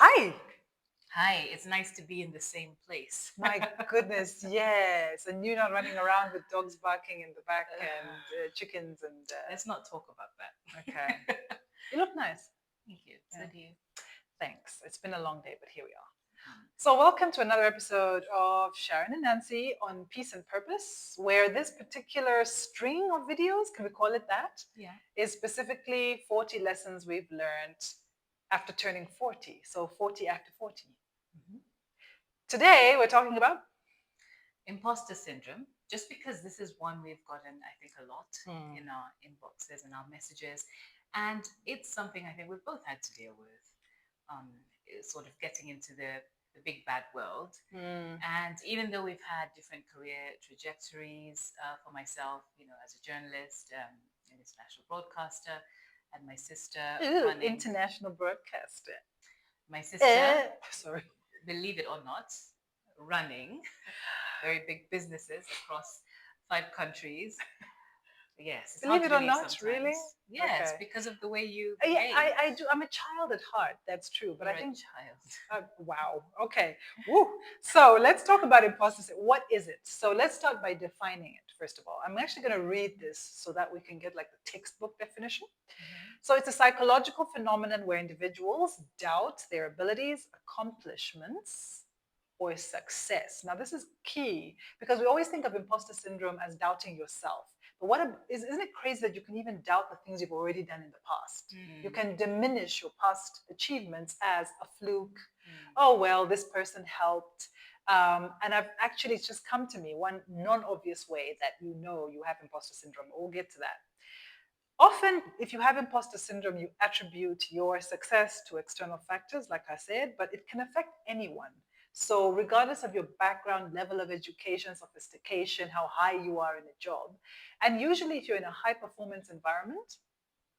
Hi. Hi, it's nice to be in the same place. My goodness, yes. And you're not running around with dogs barking in the back and chickens and Let's not talk about okay. that. You look nice. Thank you. So Yeah. do you. Thanks. It's been a long day, but here we are. So, welcome to another episode of Sharon and Nancy on Peace and Purpose, where this particular string of videos, can we call it that, Yeah. is specifically 40 lessons we've learned after turning 40. So, 40 after 40. Mhm. Today, we're talking about Imposter syndrome, just because this is one we've gotten, I think, a lot hmm, in our inboxes and our messages. And it's something I think we've both had to deal with, sort of getting into the big bad world. hmm, And even though we've had different career trajectories, for myself, as a journalist, an international broadcaster, and my sister running, international broadcaster. my sister, Sorry. believe it or not, running very big businesses across 5 countries. Yes, it's Believe hard to it or believe not, really? sometimes. Yes, Okay. because of the way you Yeah, behave. I do. I'm a child at heart. That's true. But I You're a think, child. wow. Okay. Woo. So let's talk about imposter syndrome. What is it? So let's start by defining it, first of all. I'm actually going to read this so that we can get like the textbook definition. Mhm. So it's a psychological phenomenon where individuals doubt their abilities, accomplishments, or success. Now, this is key because we always think of imposter syndrome as doubting yourself. But isn't it crazy that you can even doubt the things you've already done in the past? You Mm, can diminish your past achievements as a fluke. mm, Oh, well, this person helped. And I've actually, it's just come to me one non obvious way that you know you have imposter syndrome. We'll get to that. Often, if you have imposter syndrome, you attribute your success to external factors, like I said, but it can affect anyone. So, regardless of your background, level of education, sophistication, how high you are in a job, and usually if you're in a high performance environment,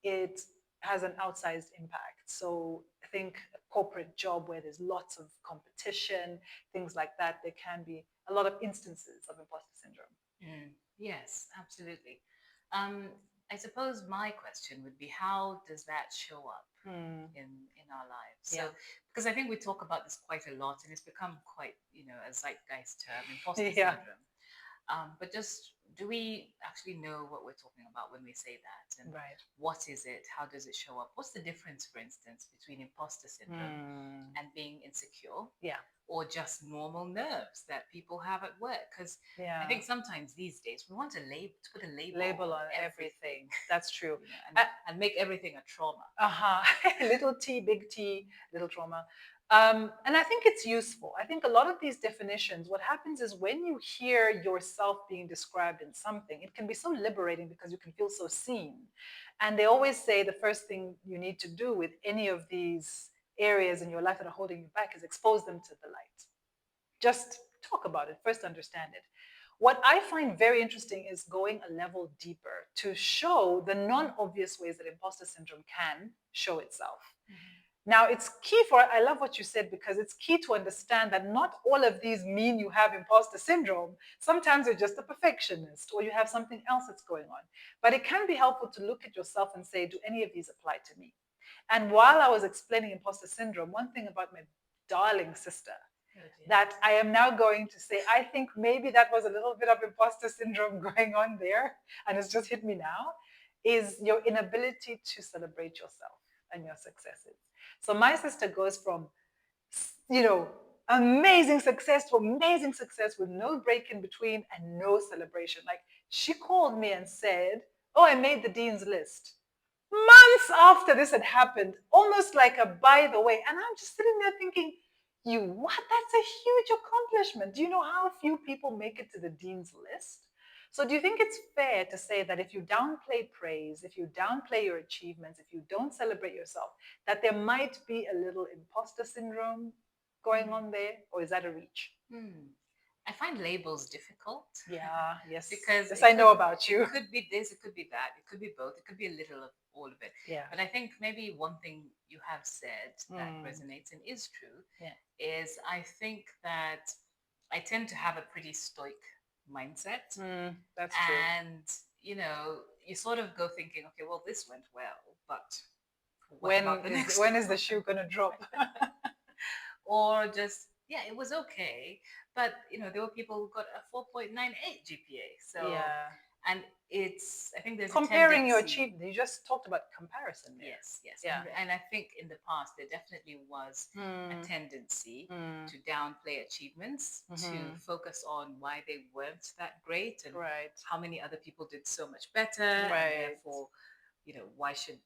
it has an outsized impact. So, I think a corporate job where there's lots of competition, things like that, there can be a lot of instances of imposter syndrome. mm. Yes, absolutely. Um, I suppose my question would be, how does that show up Hmm. in our lives? So, Yeah. because I think we talk about this quite a lot, and it's become quite, a zeitgeist term, imposter Yeah. syndrome. But just, do we actually know what we're talking about when we say that? And Right. what is it? How does it show up? What's the difference, for instance, between imposter syndrome Hmm. and being insecure, Yeah. or just normal nerves that people have at work? Because I Yeah. think sometimes these days we want to put a label Label on on everything, everything. That's true. and make everything a trauma. Uh-huh. Little t, big T, little trauma. And I think it's useful. I think a lot of these definitions, what happens is when you hear yourself being described in something, it can be so liberating because you can feel so seen. And they always say the first thing you need to do with any of these areas in your life that are holding you back is expose them to the light. Just talk about it, first understand it. What I find very interesting is going a level deeper to show the non obvious ways that imposter syndrome can show itself. Mhm. Now, it's key for, I love what you said because it's key to understand that not all of these mean you have imposter syndrome. Sometimes you're just a perfectionist or you have something else that's going on. But it can be helpful to look at yourself and say, do any of these apply to me? And while I was explaining imposter syndrome, one thing about my darling sister Oh dear. that I am now going to say, I think maybe that was a little bit of imposter syndrome going on there, and it's just hit me now, is your inability to celebrate yourself and your successes. So my sister goes from, you know, amazing success with no break in between and no celebration. Like she called me and said, oh, I made the dean's list months after this had happened, almost like a by the way. And I'm just sitting there thinking, you what? That's a huge accomplishment. Do you know how few people make it to the dean's list? So, do you think it's fair to say that if you downplay praise, if you downplay your achievements, if you don't celebrate yourself, that there might be a little imposter syndrome going Mm. on there? Or is that a reach? Hmm. I find labels difficult Yeah, yes. because Yes, it I could know about it you. could be this, it could be that, it could be both, it could be a little of all of it. Yeah. But I think maybe one thing you have said that Mm, resonates and is true yeah. is, I think that I tend to have a pretty stoic mindset, That's true. and you sort of go thinking, okay, well, this went well, but what when about the is next when is the one? shoe gonna drop? or just, yeah, it was okay. But, there were people who got a 4.98 GPA. So, Yeah. and I think there's a Comparing your tendency. achievement, you just talked about comparison there. Yes, yes. Yeah. And I think in the past, there definitely was a Mm, tendency mm, to downplay achievements, to mm-hmm. focus on why they weren't that great and Right. how many other people did so much better, and Right. therefore, why should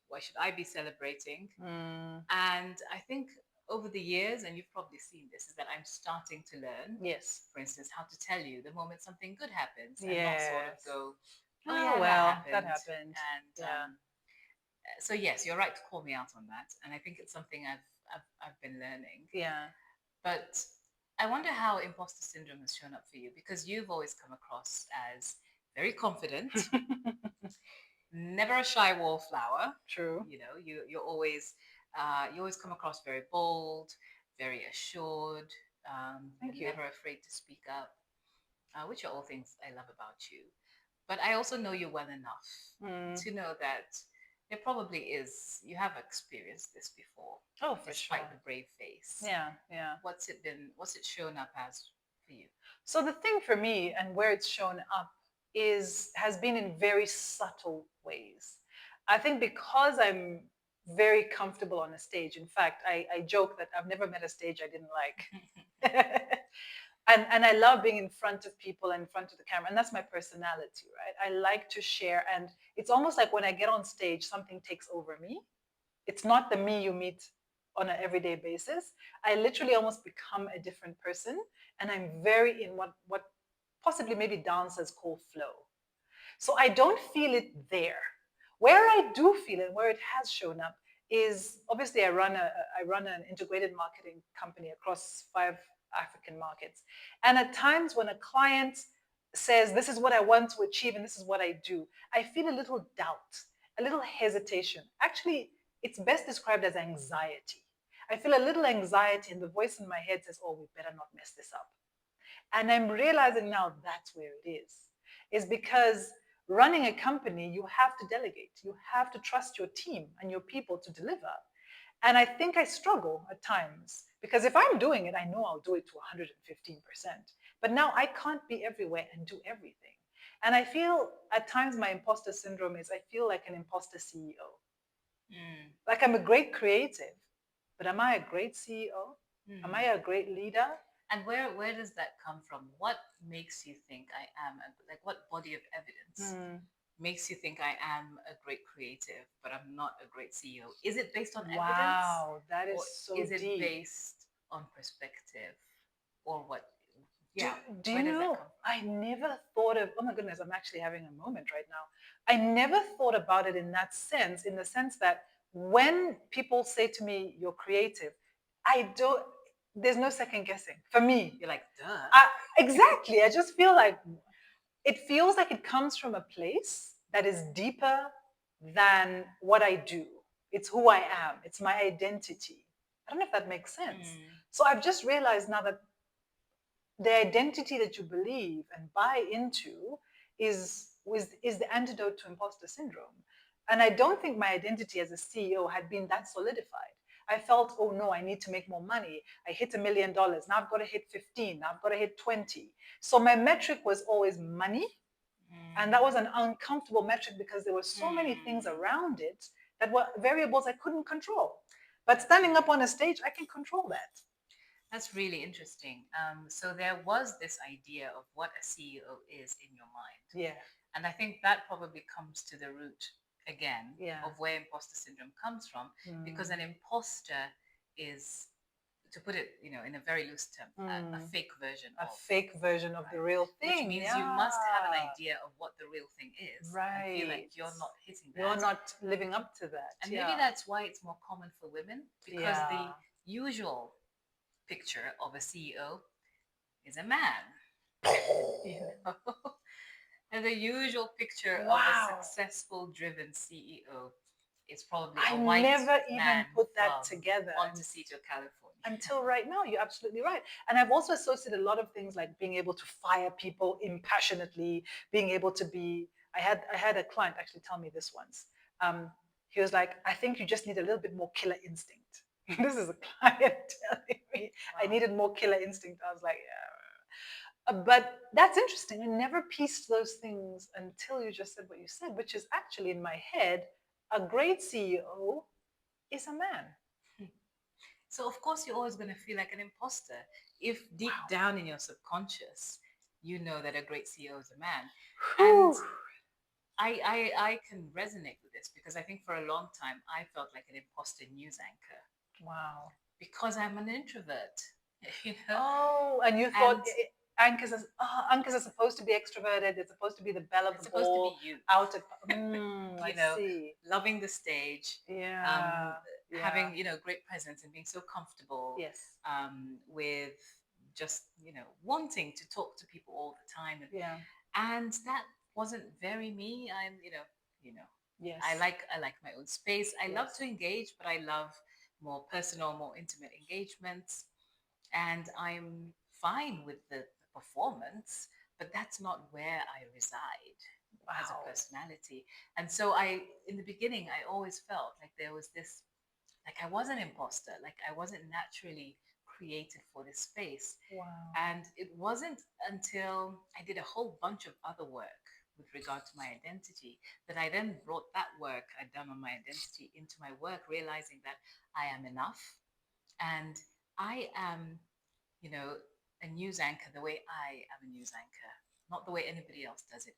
I be celebrating? Mm, And I think over the years, and you've probably seen this, is that I'm starting to learn, yes. for instance, how to tell you the moment something good happens and not sort of Yes. go, oh Oh yeah, that well, that happened. happened. And Yeah. so yes, you're right to call me out on that, and I think it's something I've been learning. Yeah. But I wonder how imposter syndrome has shown up for you, because you've always come across as very confident, never a shy wallflower. True. You always come across very bold, very assured. You're Thank you. never afraid to speak up, which are all things I love about you. But I also know you well enough Mm. to know that there probably is, you have experienced this before, Oh, for despite sure. the brave face. Yeah. Yeah. What's it shown up as for you? So the thing for me and where it's shown up has been in very subtle ways. I think because I'm very comfortable on a stage. In fact, I joke that I've never met a stage I didn't like. And I love being in front of people and in front of the camera. And that's my personality, right? I like to share. And it's almost like when I get on stage, something takes over me. It's not the me you meet on an everyday basis. I literally almost become a different person. And I'm very in what possibly maybe dancers call flow. So I don't feel it there. Where I do feel it, where it has shown up, is obviously I run an integrated marketing company across 5 African markets, and at times when a client says this is what I want to achieve and this is what I do, I feel a little doubt, a little hesitation. Actually, it's best described as anxiety. I feel a little anxiety, and the voice in my head says, "Oh, we better not mess this up." And I'm realizing now that's where it is because running a company, you have to delegate, you have to trust your team and your people to deliver. And I think I struggle at times because if I'm doing it, I know I'll do it to 115%. But now I can't be everywhere and do everything. And I feel at times my imposter syndrome is I feel like an imposter CEO. Mm, Like I'm a great creative, but am I a great CEO? Am I mm. a great leader? And where does that come from? What makes you think I am like, what body of evidence Hmm. makes you think I am a great creative, but I'm not a great CEO? Is it based on evidence, Wow, that is or so is it deep. based on perspective, or what? Do, Yeah, do you where does that know? come I never thought of, oh my goodness, I'm actually having a moment right now. I never thought about it in that sense, in the sense that when people say to me, you're creative, I don't, there's no second guessing for from? me. You're like, duh. I, exactly. I just feel like it feels like it comes from a place that is deeper than what I do. It's who I am, it's my identity. I don't know if that makes sense. Mm, So I've just realized now that the identity that you believe and buy into is the antidote to imposter syndrome. And I don't think my identity as a CEO had been that solidified. I felt, oh no, I need to make more money. I hit $1 million. Now I've got to hit 15. Now I've got to hit 20. So my metric was always money. And that was mm, an uncomfortable metric because there were so many things mm. around it that were variables I couldn't control. But That's standing up really on a stage, I can control that. That's really interesting. So there was this idea of what a CEO is in your mind. Yeah. And I think that probably comes to the root again Yeah. of where imposter syndrome comes from, because Mm. an imposter is, to put it, in a very loose term, a Mm. fake version A of, fake version of the right? real Which thing. means you must have an Yeah. idea of what the real thing is and feel Right. like you're not hitting You're that. not living up to that. And maybe Yeah. that's why it's more common for women, because Yeah. the usual picture of a CEO is a man. you know? And the usual picture of a Wow. successful, driven CEO is probably I a white never man even put that from together Montecito, California. until right now. You're absolutely right. And I've also associated a lot of things like being able to fire people impassionately, being able to be. I had a client actually tell me this once. He was like, I think you just need a little bit more killer instinct. This is a client telling me I Wow. needed more killer instinct. I was like, yeah. But that's interesting. I never pieced those things until you just said what you said, which is actually in my head, a great CEO is a man. So of course you're always going to feel like an imposter if deep Wow. down in your subconscious you know that a great CEO is a man. And Whew. I can resonate with this because I think for a long time I felt like an imposter news anchor Wow. because I'm an introvert, you know, Oh, and you thought and anchors are supposed to be extroverted. They're supposed to be the belle of it's the supposed to ball. be you, Out of, I you know, see. loving the stage, Yeah, yeah, having, great presence and being so comfortable yes, with just, wanting to talk to people all the time. yeah, And that wasn't very me. You know, I yes, like I like my own space. I love yes. to engage, but I love more personal, more intimate engagements. And I'm fine with the performance, but that's not where I reside as a Wow. personality. And so in the beginning, I always felt like there was this, like I was an imposter, like I wasn't naturally created for this space. Wow. And it wasn't until I did a whole bunch of other work with regard to my identity that I then brought that work I'd done on my identity into my work, realizing that I am enough and I am, you know, a news anchor the way I am a news anchor, not the way anybody else does it.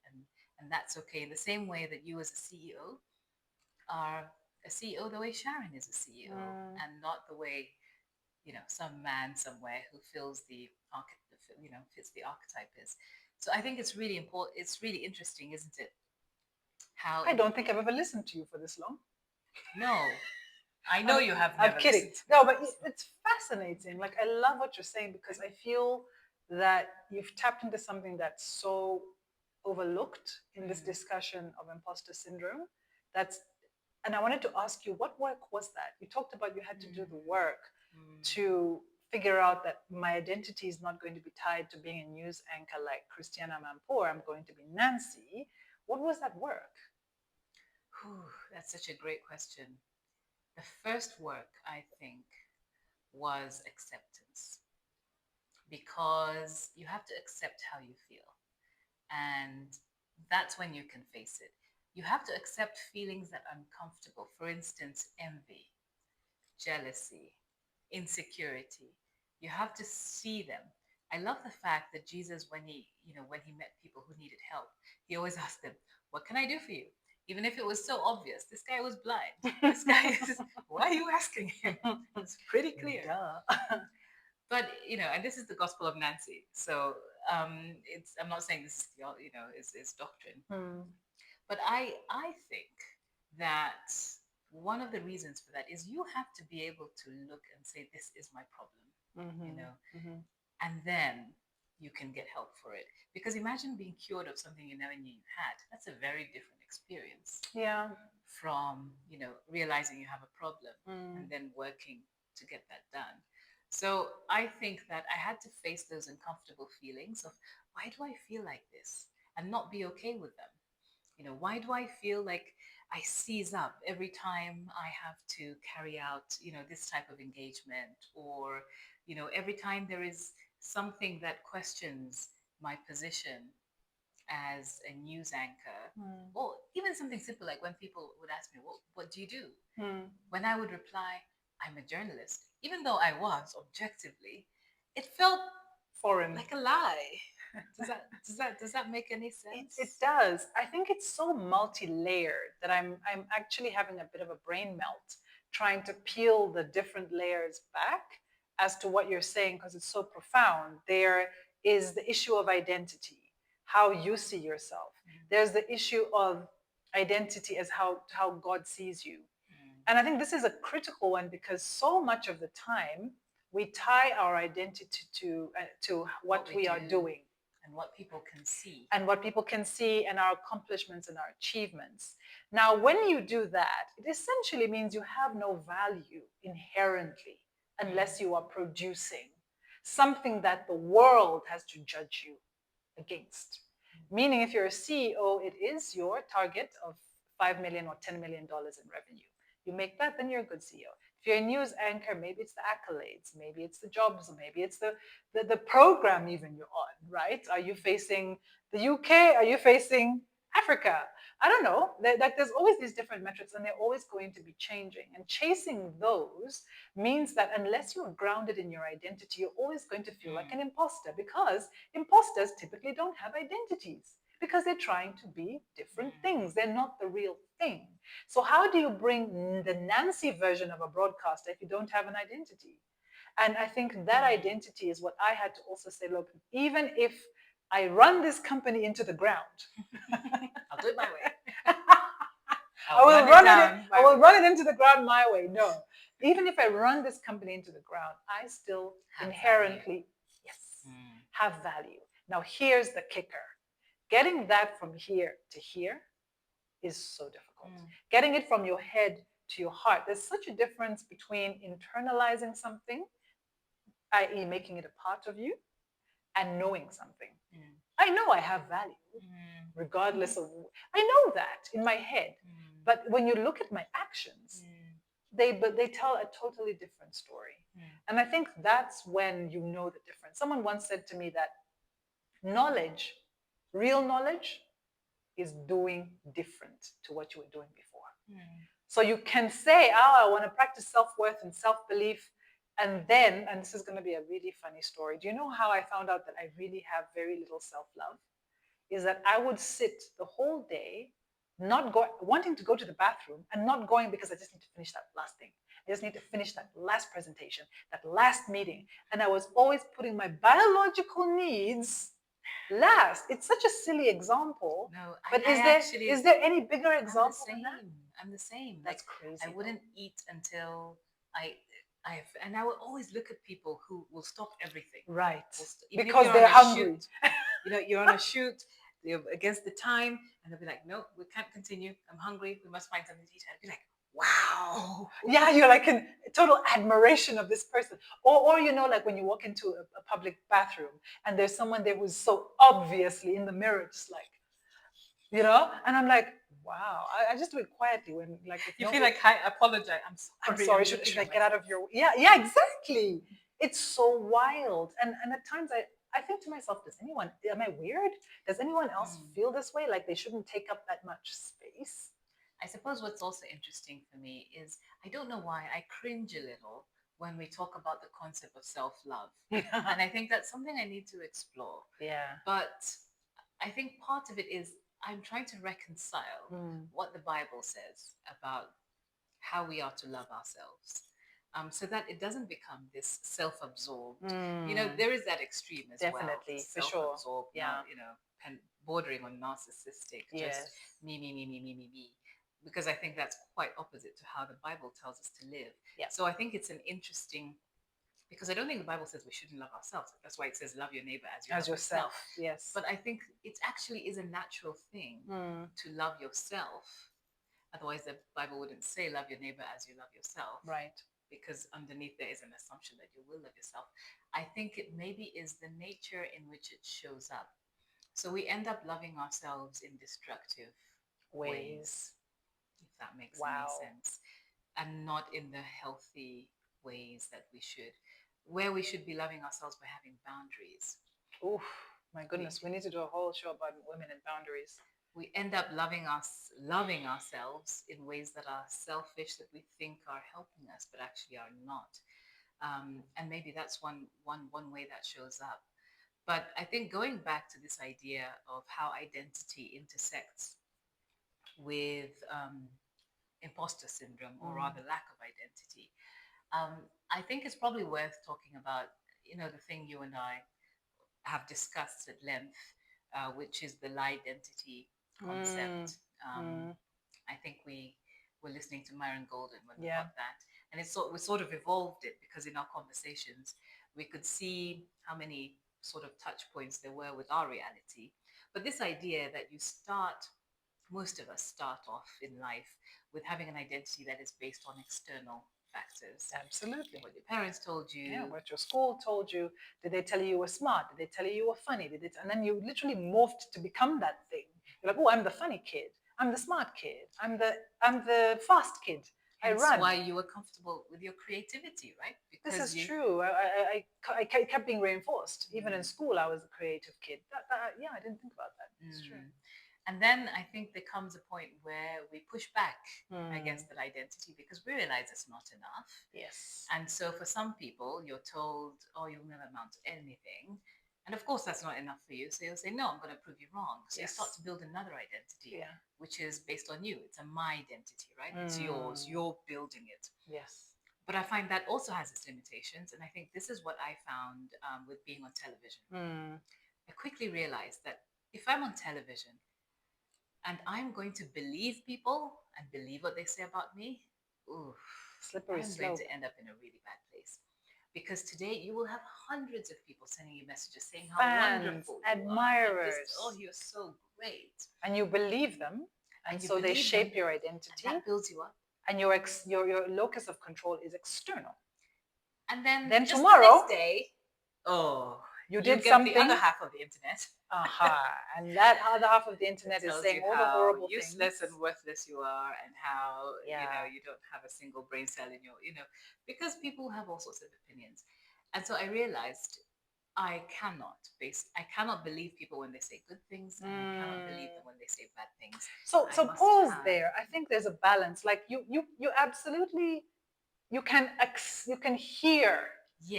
And that's okay. In the same way that you as a CEO are a CEO the way Sharon is a CEO Mm. and not the way, some man somewhere who fills fits the archetype is. So I think it's really important. It's really interesting, isn't it? How I it, don't think I've ever listened to you for this long. no, I know I'm, you have I'm never kidding. listened to me No, for but this long. it's fascinating. Like, I love what you're saying because I feel that you've tapped into something that's so overlooked in this Mm, discussion of imposter syndrome. That's, and I wanted to ask you, what work was that? You talked about you had to do the mm, work mm. to figure out that my identity is not going to be tied to being a news anchor like Christiana Mampour. I'm going to be Nancy. What was that work? Whew, that's such a great question. The first work, I think, was acceptance because you have to accept how you feel. And that's when you can face it. You have to accept feelings that are uncomfortable. For instance, envy, jealousy, insecurity. You have to see them. I love the fact that Jesus, when he met people who needed help, he always asked them, "What can I do for you?" Even if it was so obvious, this guy was blind. This guy is. Why are you asking him? It's pretty clear. Duh. But and this is the Gospel of Nancy. So it's. I'm not saying this is is doctrine, Hmm. but I think that one of the reasons for that is you have to be able to look and say, this is my problem, you Mm-hmm. know, Mm-hmm. and then you can get help for it. Because imagine being cured of something you never knew you had. That's a very different experience Yeah. from, realizing you have a problem Mm. and then working to get that done. So I think that I had to face those uncomfortable feelings of why do I feel like this and not be okay with them. Why do I feel like I seize up every time I have to carry out, this type of engagement or, every time there is something that questions my position as a news anchor, Mm. or even something simple like when people would ask me, what do you do? Mm. When I would reply, I'm a journalist, even though I was objectively, it felt Foreign. like a lie. Does that make any It sense? does. I think it's so multi-layered that I'm actually having a bit of a brain melt trying to peel the different layers back as to what you're saying because it's so profound. There is the issue of identity, how you see yourself. There's the issue of identity as how God sees you. Mm. And I think this is a critical one because so much of the time we tie our identity to What what we we are do doing and what people can see. and what people can see and our accomplishments and our achievements. Now, when you do that, it essentially means you have no value inherently unless you are producing something that the world has to judge you against. Meaning, if you're a CEO, it is your target of $5 million or $10 million in revenue. You make that, then you're a good CEO. If you're a news anchor, maybe it's the accolades, maybe it's the jobs, maybe it's the program even you're on, right? Are you facing the UK? Are you facing Africa? I don't know. Like there's always these different metrics and they're always going to be changing. And chasing those means that unless you're grounded in your identity, you're always going to feel like Mm. an imposter because imposters typically don't have identities because they're trying to be different things. They're not the real thing. So, how do you bring the Nancy version of a broadcaster if you don't have an identity? And I think that identity is what I had to also say look, even if I run this company into the ground, I'll do it my way. I I'll will run it run it. down I my will way. run it into the ground my way. No, even if I run this company into the ground, I still Have value. inherently, yes, Mm. have value. Now, here's the kicker: getting that from here to here is so difficult. Mm. Getting it from your head to your heart. There's such a difference between internalizing something, i.e., making it a part of you, and knowing something. Mm. I know I have value, Mm. regardless of. I know that in my head, Mm. but when you look at my actions, Mm. they tell a totally different story. Mm. And I think that's when you know the difference. Someone once said to me that knowledge, real knowledge, is doing different to what you were doing before. Mm. So you can say, oh, I want to practice self worth and self belief. And then, and this is going to be a really funny story. Do you know how I found out that I really have very little self love? Is that I would sit the whole day not go, wanting to go to the bathroom and not going because I just need to finish that last thing. I just need to finish that last presentation, that last meeting. And I was always putting my biological needs last. It's such a silly example, No, but I is actually, there any bigger I'm the example than that? same. I'm the same. That's Like, I crazy though. wouldn't eat until I, and I will always look at people who will stop everything. Right. Even if Because you're on they're a hungry. shoot, you're on a shoot, you're against the time, and they'll be like, no, we can't continue. I'm hungry. We must find something to eat. I'd be like, wow. Yeah, you're like in total admiration of this person. Or you know, like when you walk into a public bathroom and there's someone there who's so obviously in the mirror, just like, and I'm like, wow. I just do it quietly when like if You no feel like, hi, apologize. I'm I'm sorry. sorry, I'm should looking I at get out myself. of your yeah, exactly. It's so wild. And at times I think to myself, does anyone am I weird? Does anyone else Mm. feel this way? Like they shouldn't take up that much space? I suppose what's also interesting for me is I don't know why I cringe a little when we talk about the concept of self love. And I think that's something I need to explore. Yeah. But I think part of it is I'm trying to reconcile Mm. what the Bible says about how we are to love ourselves. So that it doesn't become this self-absorbed. Mm. There is that extreme as well, the Definitely, for sure. self-absorbed, Yeah. bordering on narcissistic, just Yes. me, me, me, me, me, me, me. Because I think that's quite opposite to how the Bible tells us to live. Yeah. So I think it's an interesting, because I don't think the Bible says we shouldn't love ourselves. That's why it says love your neighbor as you As love yourself. yourself. Yes. But I think it actually is a natural thing Mm. to love yourself. Otherwise, the Bible wouldn't say love your neighbor as you love yourself, Right. because underneath there is an assumption that you will love yourself. I think it maybe is the nature in which it shows up. So we end up loving ourselves in destructive ways, Ways. if that makes any Wow. sense, and not in the healthy ways that we should, where we should be loving ourselves by having boundaries. Oof. My We goodness. We need to do a whole show about women and boundaries. we end up loving ourselves in ways that are selfish, that we think are helping us but actually are not. And maybe that's one way that shows up. But I think going back to this idea of how identity intersects with imposter syndrome, or Mm. rather lack of identity, I think it's probably worth talking about, the thing you and I have discussed at length, which is the lie identity Mm. concept. Mm. I think we were listening to Myron Golden when we Yeah. got that, and we sort of evolved it because in our conversations we could see how many sort of touch points there were with our reality. But this idea that most of us start off in life with having an identity that is based on external factors. Absolutely. What your parents told Yeah. you. What your school told you. Did they tell you were smart? Did they tell you were funny? And then you literally morphed to become that thing. You're like, oh, I'm the funny kid. I'm the smart kid. I'm the fast kid. I Hence run. why you were comfortable with your creativity, right? This Because is you. true. I kept being reinforced. Even in Mm, school, I was a creative kid. Yeah, I didn't think about that. It's true. mm. And then I think there comes a point where we push back against that identity because we realize it's not enough. Yes. And so for some people, you're told, oh, you'll never amount to anything. And of course, that's not enough for you. So you'll say, no, I'm going to prove you wrong. So you start Yes. to build another identity, Yeah. which is based on you. It's a my identity, right? It's yours. Mm. You're building it. Yes. But I find that also has its limitations. And I think this is what I found with being on television. Mm. I quickly realized that if I'm on television and I'm going to believe people and believe what they say about me, ooh, Slippery I'm going slope. to end up in a really bad place. Because today you will have hundreds of people sending you messages saying how Fans, wonderful you are and this, oh, admirers, you're so great. and you believe them, and And you so they believe them, shape your and identity, that builds you up. and your locus of control is external. And then Then just the next tomorrow, day, oh, you you did get the other something, half of the internet aha, and that other half of the that internet is tells saying you all the how horrible useless things. and worthless you are and how Yeah. you don't have a single brain cell in your because people have all sorts of opinions. And so I realized I cannot believe people when they say good things, and I cannot believe them Mm. when they say bad things. I So must pause have. there. I think there's a balance. Like you absolutely you can hear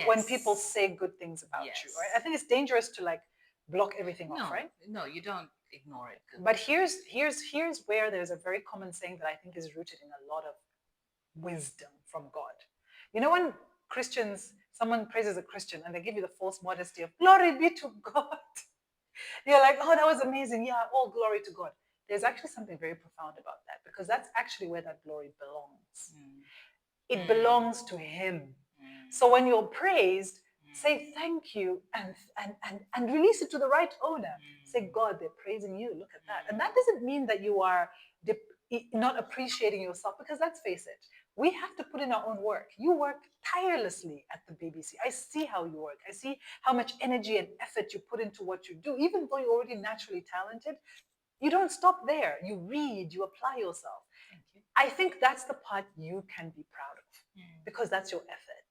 when people Yes. say good things about you, right? I Yes. think it's dangerous to like block everything off, No, right? no, you don't ignore it But completely. here's where there's a very common saying that I think is rooted in a lot of wisdom from God. You know, when Christians, someone praises a Christian and they give you the false modesty of glory be to God. You're like, oh, that was amazing. Yeah, all glory to God. There's actually something very profound about that because that's actually where that glory belongs. Mm, It mm, belongs to Him. So mm, when you're praised, say mm, thank you and release it to the right owner. Say, mm, God, they're praising you. Look at that. And that mm, doesn't mean that you are not appreciating yourself because let's face it, we have to put in our own work. You work tirelessly at the BBC. I see how you work. I see how much energy and effort you put into what you do. Even though you're already naturally talented, you don't stop there. You read, you apply yourself. thank you. I think that's the part you can be proud of Mm, because that's your effort.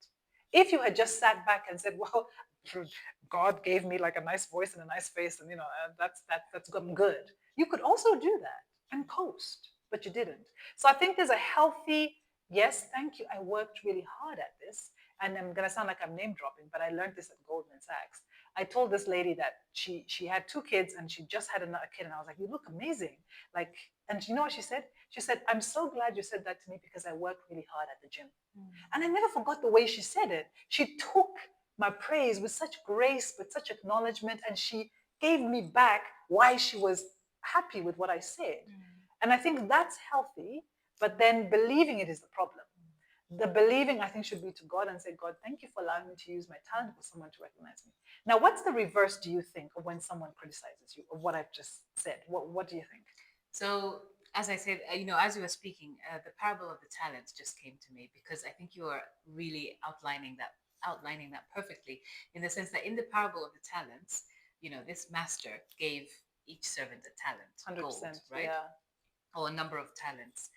If you had just sat back and said, "Well, God gave me like a nice voice and a nice face, and that's good," you could also do that and coast, but you didn't. So I think there's a healthy yes, thank you. I worked really hard at this, and I'm gonna sound like I'm name dropping, but I learned this at Goldman Sachs. I told this lady that she had two kids and she just had another kid, and I was like, "You look amazing!" Like, and you know what she said? She said, "I'm so glad you said that to me because I work really hard at the gym." And I never forgot the way she said it. She took my praise with such grace, with such acknowledgement, and she gave me back why she was happy with what I said. mm, And I think that's healthy, but then believing it is the problem. The believing, I think, should be to God and say, God, thank you for allowing me to use my talent for someone to recognize me. Now, what's the reverse, do you think, of when someone criticizes you, of what I've just said? What do you think? So, as I said, as you were speaking, the parable of the talents just came to me because I think you are really outlining that perfectly in the sense that in the parable of the talents, this master gave each servant a talent, gold, 100%. right? Yeah. Or a number of talents.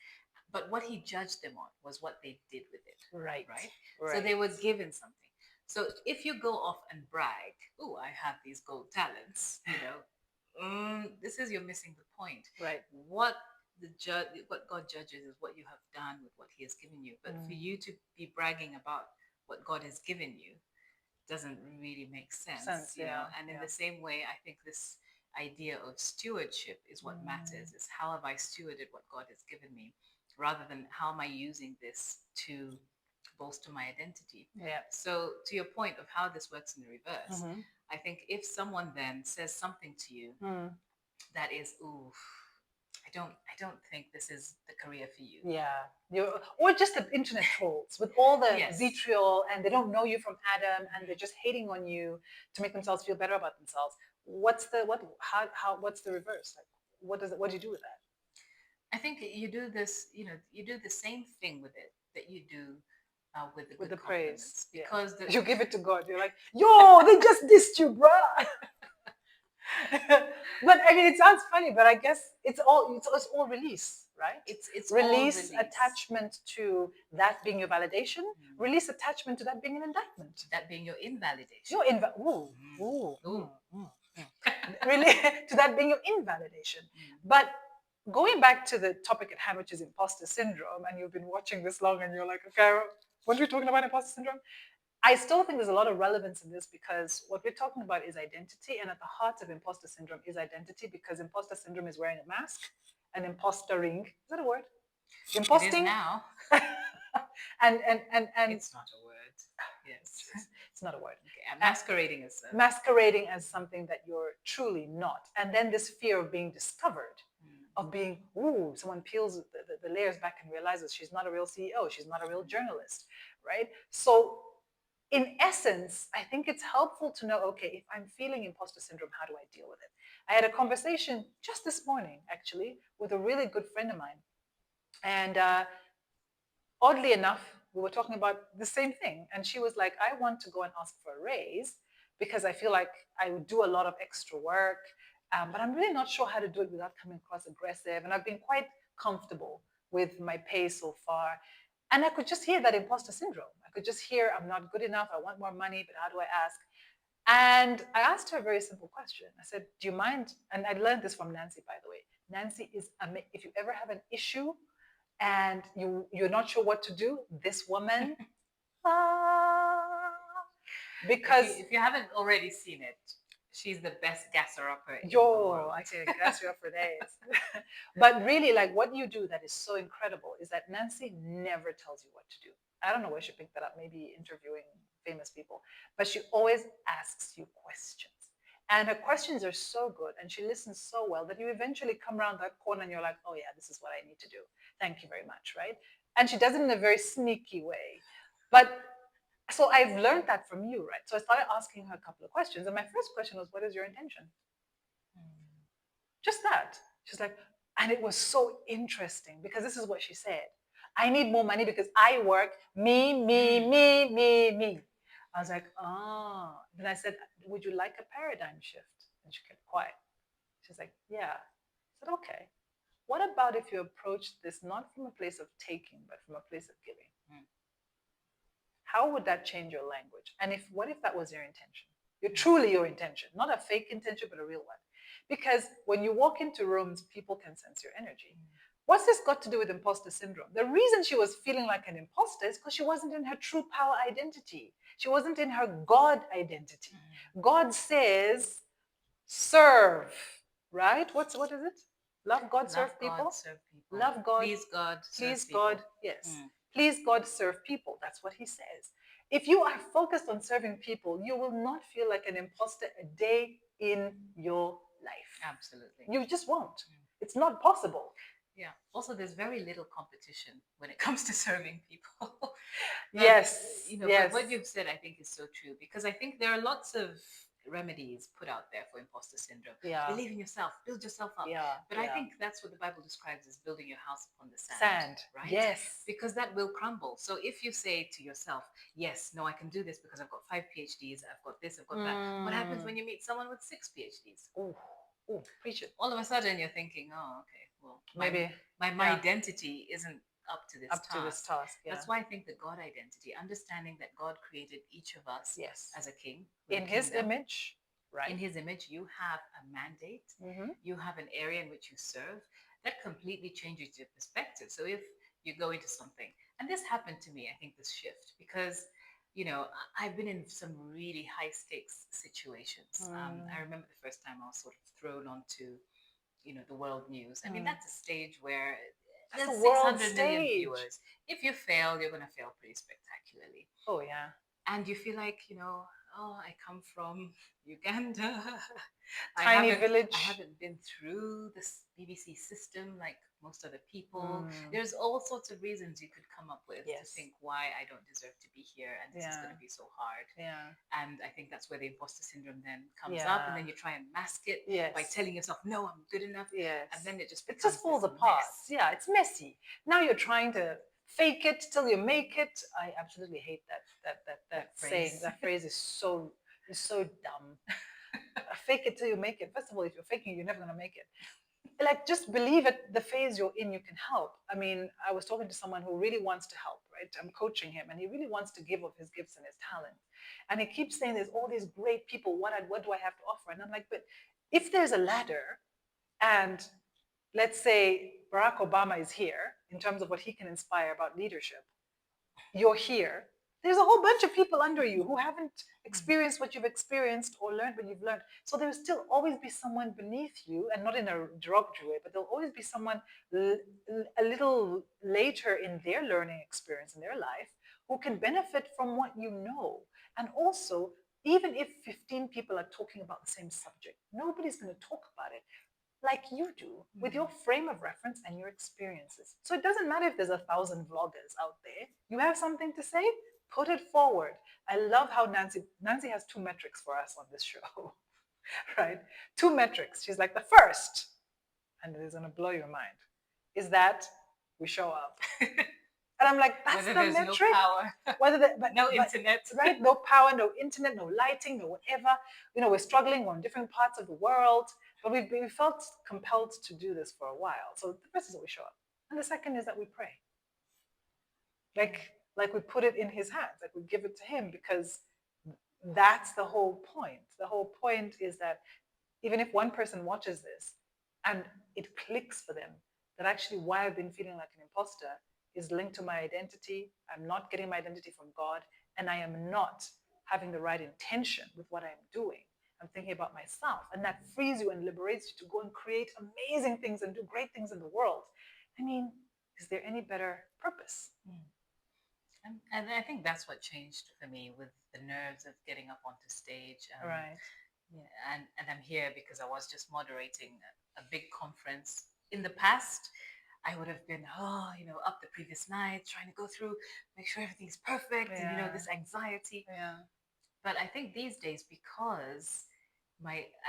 But what he judged them on was what they did with it, Right. right? So Right. they were given something. So if you go off and brag, oh, I have these gold talents, this is you're missing the point. Right. What God judges is what you have done with what He has given you. But for Mm. you to be bragging about what God has given you doesn't really make sense, Yeah. And in Yeah. the same way, I think this idea of stewardship is what matters. Is how have I stewarded what God has given me, rather than how am I using this to bolster my identity. Yeah. So to your point of how this works in the reverse, Mm-hmm. I think if someone then says something to you Mm. that is, ooh, I don't think this is the career for you. Yeah. Or just the internet trolls with all the Yes. vitriol and they don't know you from Adam and they're Mhm. just hating on you to make themselves feel better about themselves. What's the reverse? Like what do you do with that? I think you do this, you do the same thing with it that you do with the With good the praise. compliments Yeah. because You give it to God. You're like, yo, they just dissed you, bruh. But I mean, it sounds funny, but I guess it's all release, right? It's all Release release. attachment to that being your validation. Mm. Release attachment to that being an indictment. That being your invalidation. Your ooh, Mm. ooh, Ooh. mm. Really, to that being your invalidation. Mm. But going back to the topic at hand, which is imposter syndrome, and you've been watching this long and you're like, okay, what are we talking about imposter syndrome? I still think there's a lot of relevance in this because what we're talking about is identity, and at the heart of imposter syndrome is identity because imposter syndrome is wearing a mask, and impostering, is that a word? It is Imposting, now. and It's not a word. Yes. it's not a word. Okay. And masquerading as a. Masquerading as something that you're truly not. And then this fear of being discovered, Mm. of being, ooh, someone peels the layers back and realizes she's not a real CEO, she's not a real journalist, right? So, in essence, I think it's helpful to know, okay, if I'm feeling imposter syndrome, how do I deal with it? I had a conversation just this morning, actually, with a really good friend of mine. And oddly enough, we were talking about the same thing. And she was like, I want to go and ask for a raise because I feel like I would do a lot of extra work, but I'm really not sure how to do it without coming across aggressive. And I've been quite comfortable with my pay so far. And I could just hear that imposter syndrome. I could just hear, I'm not good enough. I want more money, but how do I ask? And I asked her a very simple question. I said, do you mind? And I learned this from Nancy, by the way. Nancy is, if you ever have an issue and you're not sure what to do, this woman, ah, because If you haven't already seen it, she's the best gasser upper in the yo, world. I can gas you up for days. But really, like what you do that is so incredible is that Nancy never tells you what to do. I don't know where she picked that up, maybe interviewing famous people, but she always asks you questions. And her questions are so good and she listens so well that you eventually come around that corner and you're like, oh, yeah, this is what I need to do. Thank you very much, right? And she does it in a very sneaky way. But so I've learned that from you, right? So I started asking her a couple of questions. And my first question was, what is your intention? Mm. Just that. She's like, and it was so interesting because this is what she said. I need more money because I work me. I was like, oh. Then I said, would you like a paradigm shift? And she kept quiet. She's like, yeah. I said, okay. What about if you approach this not from a place of taking, but from a place of giving? Mm. How would that change your language? And if what if that was your intention? You're Mm. truly your intention, not a fake intention, but a real one. Because when you walk into rooms, people can sense your energy. What's this got to do with imposter syndrome? The reason she was feeling like an imposter is because she wasn't in her true power identity. She wasn't in her God identity. Mm. God says, serve, right? What is it? Love God, Love serve God, people. serve people. Love God, Please God, serve please God, people. yes. Mm. Please God, serve people. That's what he says. If you are focused on serving people, you will not feel like an imposter a day in your life. Absolutely. You just won't. Mm. It's not possible. Yeah. Also, there's very little competition when it comes to serving people. but Yes, but yes. what you've said, I think, is so true because I think there are lots of remedies put out there for imposter syndrome. Yeah. Believe in yourself, build yourself up. Yeah. But I think that's what the Bible describes as building your house upon the sand. Sand. Right? Yes. Because that will crumble. So if you say to yourself, yes, no, I can do this because I've got 5 PhDs, I've got this, I've got that. What happens when you meet someone with 6 PhDs? Oh, preach it. All of a sudden you're thinking, oh, okay, well, Maybe my identity isn't up to this task. To this task. Yeah. That's why I think the God identity, understanding that God created each of us yes. as a king in his image, right? In his image, you have a mandate, you have an area in which you serve. That completely changes your perspective. So if you go into something, and this happened to me, I think this shift, because I've been in some really high stakes situations. I remember the first time I was sort of thrown onto the world news. I mean, that's a stage where there's 600 million viewers. If you fail, you're going to fail pretty spectacularly. Oh, yeah. And you feel like, oh, I come from Uganda. Tiny village. I haven't been through this BBC system like most other people. There's all sorts of reasons you could come up with to think why I don't deserve to be here and this is going to be so hard. Yeah. And I think that's where the imposter syndrome then comes up, and then you try and mask it by telling yourself, no, I'm good enough. Yes. And then it just falls apart. mess. Yeah, it's messy. Now you're trying to fake it till you make it. I absolutely hate that saying. Phrase. That phrase is so dumb. Fake it till you make it. First of all, if you're faking, you're never gonna make it. like just believe at the phase you're in, you can help. I mean, I was talking to someone who really wants to help, right? I'm coaching him and he really wants to give of his gifts and his talent. And he keeps saying there's all these great people. What do I have to offer? And I'm like, but if there's a ladder and let's say Barack Obama is here in terms of what he can inspire about leadership, you're here. There's a whole bunch of people under you who haven't experienced what you've experienced or learned what you've learned. So there'll still always be someone beneath you, and not in a derogatory way, but there'll always be someone a little later in their learning experience in their life who can benefit from what you know. And also, even if 15 people are talking about the same subject, nobody's going to talk about it like you do with your frame of reference and your experiences. So it doesn't matter if there's 1,000 vloggers out there. You have something to say, put it forward. I love how Nancy has two metrics for us on this show, right? Two metrics. She's like, the first, and it is going to blow your mind, is that we show up. And I'm like, that's Whether the there's no metric. power, Whether the, no internet. right? No power, no internet, no lighting, no whatever. You know, we're struggling. We're in different parts of the world, but we felt compelled to do this for a while. So the first is that we show up, and the second is that we pray. Like we put it in His hands, like we give it to Him, because that's the whole point. The whole point is that even if one person watches this and it clicks for them, that actually why I've been feeling like an imposter is linked to my identity. I'm not getting my identity from God, and I am not having the right intention with what I'm doing. I'm thinking about myself, and that frees you and liberates you to go and create amazing things and do great things in the world. I mean, is there any better purpose? And I think that's what changed for me with the nerves of getting up onto stage. Right. Yeah, and I'm here because I was just moderating a big conference. In the past, I would have been, up the previous night, trying to go through, make sure everything's perfect, and Yeah. this anxiety. Yeah. But I think these days, because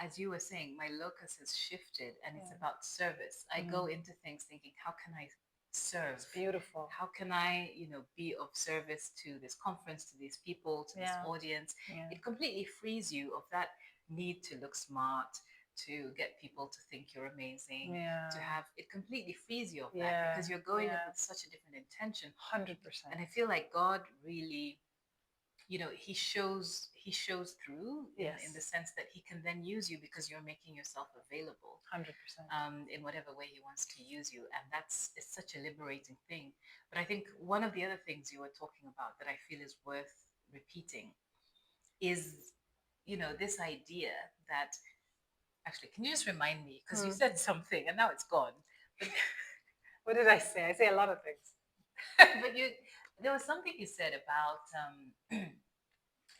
as you were saying, my locus has shifted and it's about service. I go into things thinking, how can I serve? It's beautiful. How can I, be of service to this conference, to these people, to this audience? Yeah. It completely frees you of that need to look smart, to get people to think you're amazing, to have it completely frees you of that because you're going in with such a different intention. 100%. And I feel like God really, he shows through in the sense that he can then use you because you're making yourself available 100%. in whatever way he wants to use you, and it's such a liberating thing. But I think one of the other things you were talking about that I feel is worth repeating is this idea that, actually, can you just remind me, because you said something and now it's gone, but What did I say? I say a lot of things. but there was something you said about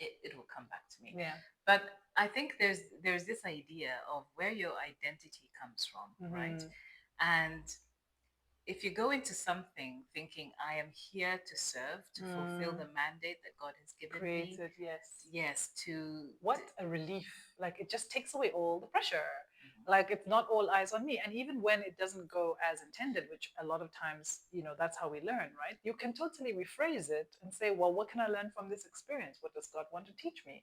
it will come back to me. Yeah. But I think there's this idea of where your identity comes from, right? And if you go into something thinking, I am here to serve, to fulfill the mandate that God has given me. Created, yes. Yes, What a relief. Like it just takes away all the pressure. Like it's not all eyes on me. And even when it doesn't go as intended, which a lot of times, that's how we learn, right? You can totally rephrase it and say, well, what can I learn from this experience? What does God want to teach me?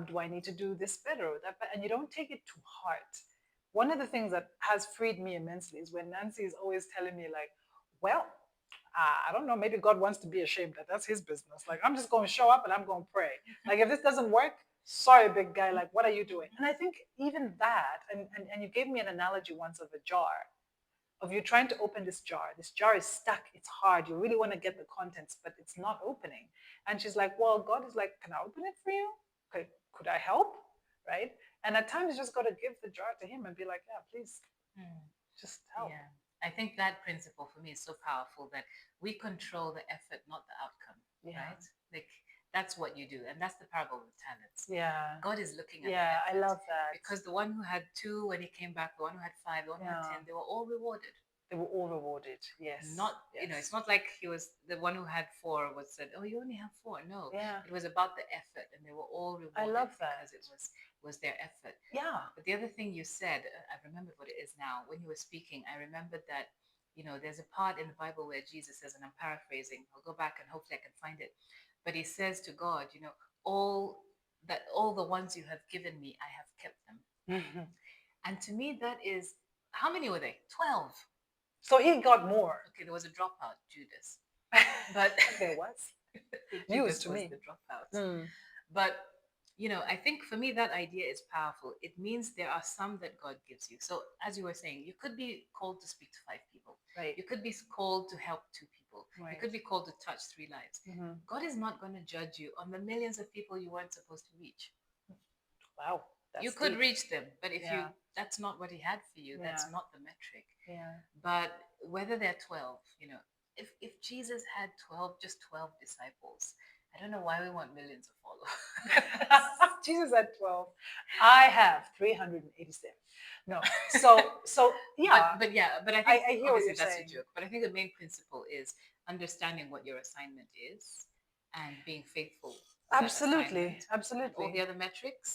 Do I need to do this better or that? And you don't take it to heart. One of the things that has freed me immensely is when Nancy is always telling me, like, well, I don't know, maybe God wants to be ashamed. That's his business. Like, I'm just going to show up and I'm going to pray. Like, if this doesn't work, sorry, big guy, like, what are you doing? And I think even that, and you gave me an analogy once of a jar, of you trying to open this jar. This jar is stuck, it's hard. You really want to get the contents, but it's not opening. And she's like, well, God is like, can I open it for you? Could I help? Right? And at times you just got to give the jar to him and be like, yeah, please, just help. Yeah. I think that principle for me is so powerful that we control the effort, not the outcome. Right? Like that's what you do. And that's the parable of the talents. Yeah. God is looking at the effort. I love that. Because the one who had 2 when he came back, the one who had 5, the one who had 10, they were all rewarded. They were all rewarded. Yes. Not, it's not like he was the one who had 4 was said, oh, you only have 4. No. Yeah. It was about the effort, and they were all rewarded. I love that. Because it was their effort. Yeah. But the other thing you said, I remembered what it is now. When you were speaking, I remembered that, there's a part in the Bible where Jesus says, and I'm paraphrasing, I'll go back and hopefully I can find it. But he says to God, all the ones you have given me, I have kept them. And to me, that is How many were they? 12. So he got more. Okay, there was a dropout, Judas. But There was news Judas to was me. the dropout. Hmm. But I think for me that idea is powerful. It means there are some that God gives you. So as you were saying, you could be called to speak to 5 people. Right. You could be called to help 2 people. You Right. could be called to touch 3 lives. Mm-hmm. God is not going to judge you on the millions of people you weren't supposed to reach. Wow, You that's could deep. reach them, but if you Yeah. that's not what he had for you, Yeah. that's not the metric. Yeah. But whether they're 12, if Jesus had 12, just 12 disciples, I don't know why we want millions of followers. Jesus at 12. I have 387. No. So yeah, But yeah, but I I, think I hear what obviously you're that's a saying. joke. But I think the main principle is understanding what your assignment is and being faithful to that Absolutely. assignment, and all the Absolutely. other metrics,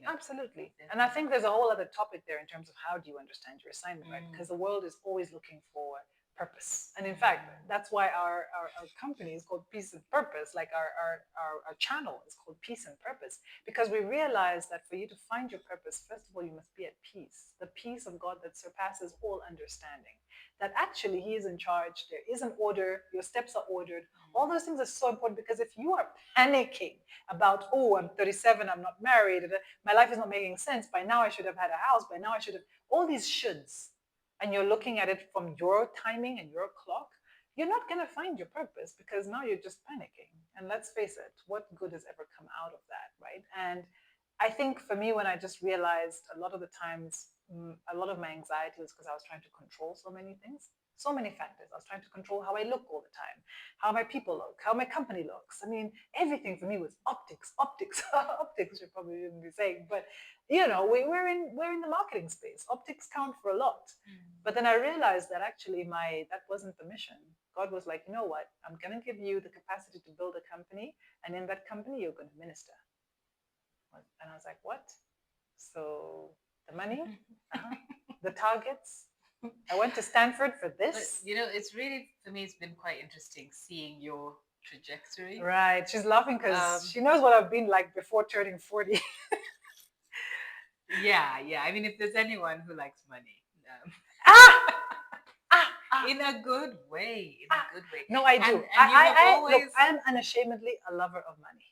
Absolutely. they're And I fine. think there's a whole other topic there in terms of how do you understand your assignment, right? Mm, Because the world is always looking for purpose. And in fact, that's why our company is called Peace and Purpose. Like our channel is called Peace and Purpose. Because we realize that for you to find your purpose, first of all, you must be at peace. The peace of God that surpasses all understanding. That actually He is in charge. There is an order, your steps are ordered. All those things are so important because if you are panicking about, oh, I'm 37, I'm not married, my life is not making sense. By now, I should have had a house. By now, I should have all these shoulds. And you're looking at it from your timing and your clock. You're not going to find your purpose because now you're just panicking. And let's face it, what good has ever come out of that, right? And I think for me, when I just realized a lot of the times, a lot of my anxiety was because I was trying to control so many things, so many factors. I was trying to control how I look all the time, how my people look, how my company looks. I mean, everything for me was optics, optics, optics. You probably shouldn't be saying, but we're in the marketing space. Optics count for a lot. But then I realized that actually that wasn't the mission. God was like, you know what? I'm gonna give you the capacity to build a company, and in that company, you're gonna minister. And I was like, what? So the money, uh-huh. The targets. I went to Stanford for But this. it's really for me. It's been quite interesting seeing your trajectory. Right. She's laughing because Um, she knows what I've been like before turning 40. yeah, yeah. I mean, if there's anyone who likes money, ah! in a good way, in a good way. No, I do. And you have Look, always I'm unashamedly a lover of money.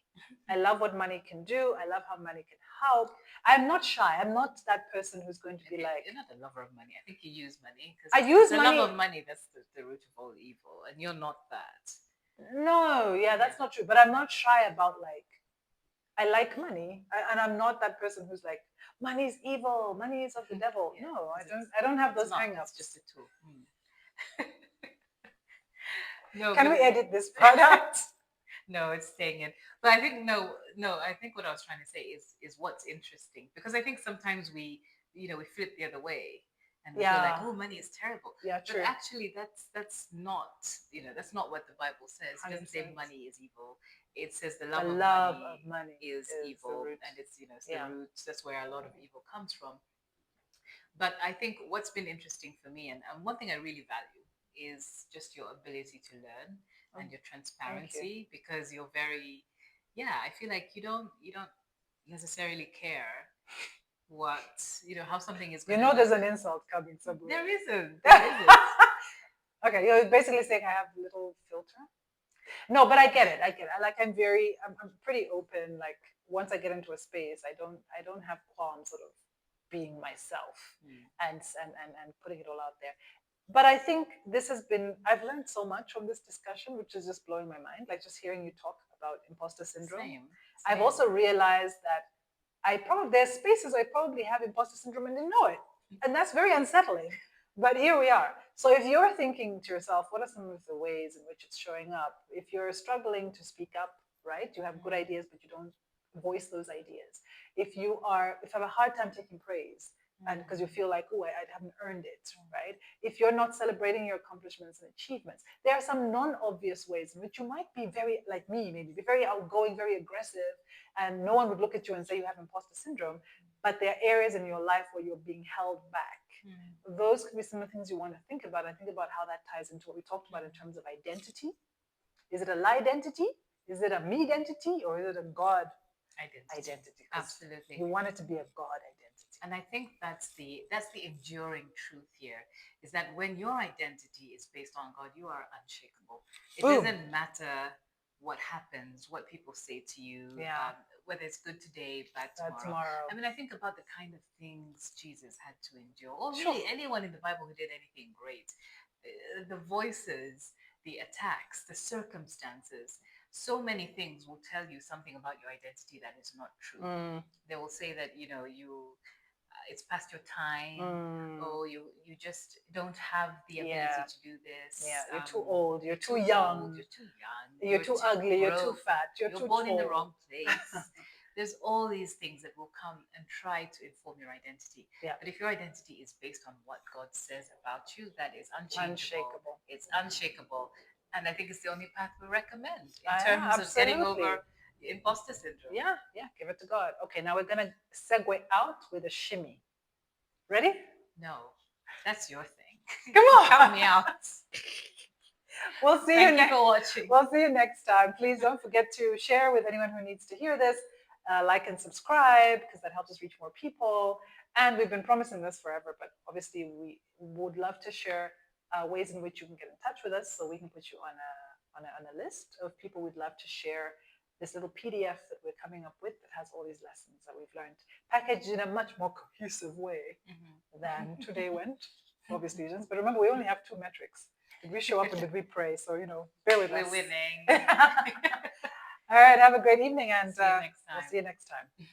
I love what money can do. I love how money can help. I'm not shy. I'm not that person who's going to be okay, like, you're not a lover of money. I think you use money because I it's use the love money. of money that's the root of all evil, and you're not that. No, yeah, that's Yeah. not true. But I'm not shy about like, I like money, and I'm not that person who's like, money is evil, money is of the devil. Yeah, No, I 'cause don't. I don't have it's those not. It's just hang-ups. a tool. No, Can but we edit this part out? no, it's staying in. But I think no, no. I think what I was trying to say is what's interesting because I think sometimes we flip the other way and we go like, Yeah, oh, money is terrible. yeah, But true. actually, that's not that's not what the Bible says. It doesn't say 100%. money is evil. It says the The love of love of money money is is the evil, root. and it's the Yeah. roots. That's where a lot of evil comes from. But I think what's been interesting for me, and one thing I really value, is just your ability to learn Oh, and your thank you. transparency because you're very, yeah, I feel like you don't necessarily care what, how something is You going to know, look. there's an insult coming somewhere. There isn't. There isn't. Okay, you're basically saying I have a little filter. No, but I get it. I get it. I'm pretty open. Like once I get into a space, I don't have qualms sort of being myself Mm, and putting it all out there. But I think I've learned so much from this discussion, which is just blowing my mind. Like just hearing you talk about imposter syndrome. same. I've Same. also realized that there's spaces I probably have imposter syndrome and didn't know it. And that's very unsettling. But here we are. So if you're thinking to yourself, what are some of the ways in which it's showing up? If you're struggling to speak up, right? You have good ideas, but you don't voice those ideas. If you have a hard time taking praise, and because you feel like, oh, I haven't earned it, right? If you're not celebrating your accomplishments and achievements, there are some non-obvious ways in which you might be very, like me, maybe be very outgoing, very aggressive, and no one would look at you and say you have imposter syndrome. But there are areas in your life where you're being held back. Those could be some of the things you want to think about and think about how that ties into what we talked about in terms of identity. Is it a lie identity? Is it a me identity? Or is it a God Identity. identity? Because Absolutely. you want it to be a God identity. And I think that's the enduring truth here, is that when your identity is based on God, you are unshakable. It Boom. doesn't matter what happens, what people say to you, Yeah. whether it's good today, bad tomorrow. Tomorrow. I mean, I think about the kind of things Jesus had to endure, or Sure. really anyone in the Bible who did anything great. The voices, the attacks, the circumstances, so many things will tell you something about your identity that is not true. Mm, They will say that it's past your time. mm. Oh, you just don't have the ability Yeah. to do Yeah. this. You're too old. You're You're too too old. young. You're too young. You're You're too too ugly. You're too broke. fat. You're You're too born in the tall. wrong place. There's all these things that will come and try to inform your identity. Yeah. But if your identity is based on what God says about you, that is unchangeable. Unshakable. It's unshakable. And I think it's the only path we recommend in Yeah, terms of getting absolutely. over imposter syndrome. Yeah, yeah. Give it to God. Okay, now we're gonna segue out with a shimmy. Ready? No, that's your thing. Come on. Count me out. We'll see you Thank you next. for watching. We'll see you next time. Please don't forget to share with anyone who needs to hear this. Like and subscribe because that helps us reach more people. And we've been promising this forever, but obviously we would love to share ways in which you can get in touch with us, so we can put you on a list of people we'd love to share this little PDF that we're coming up with that has all these lessons that we've learned, packaged in a much more cohesive way than today went, for obvious reasons. But remember, we only have two metrics. Did we show up and did we pray? So, bear with us. We're winning. All right, have a great evening and See you next time. we'll see you next time.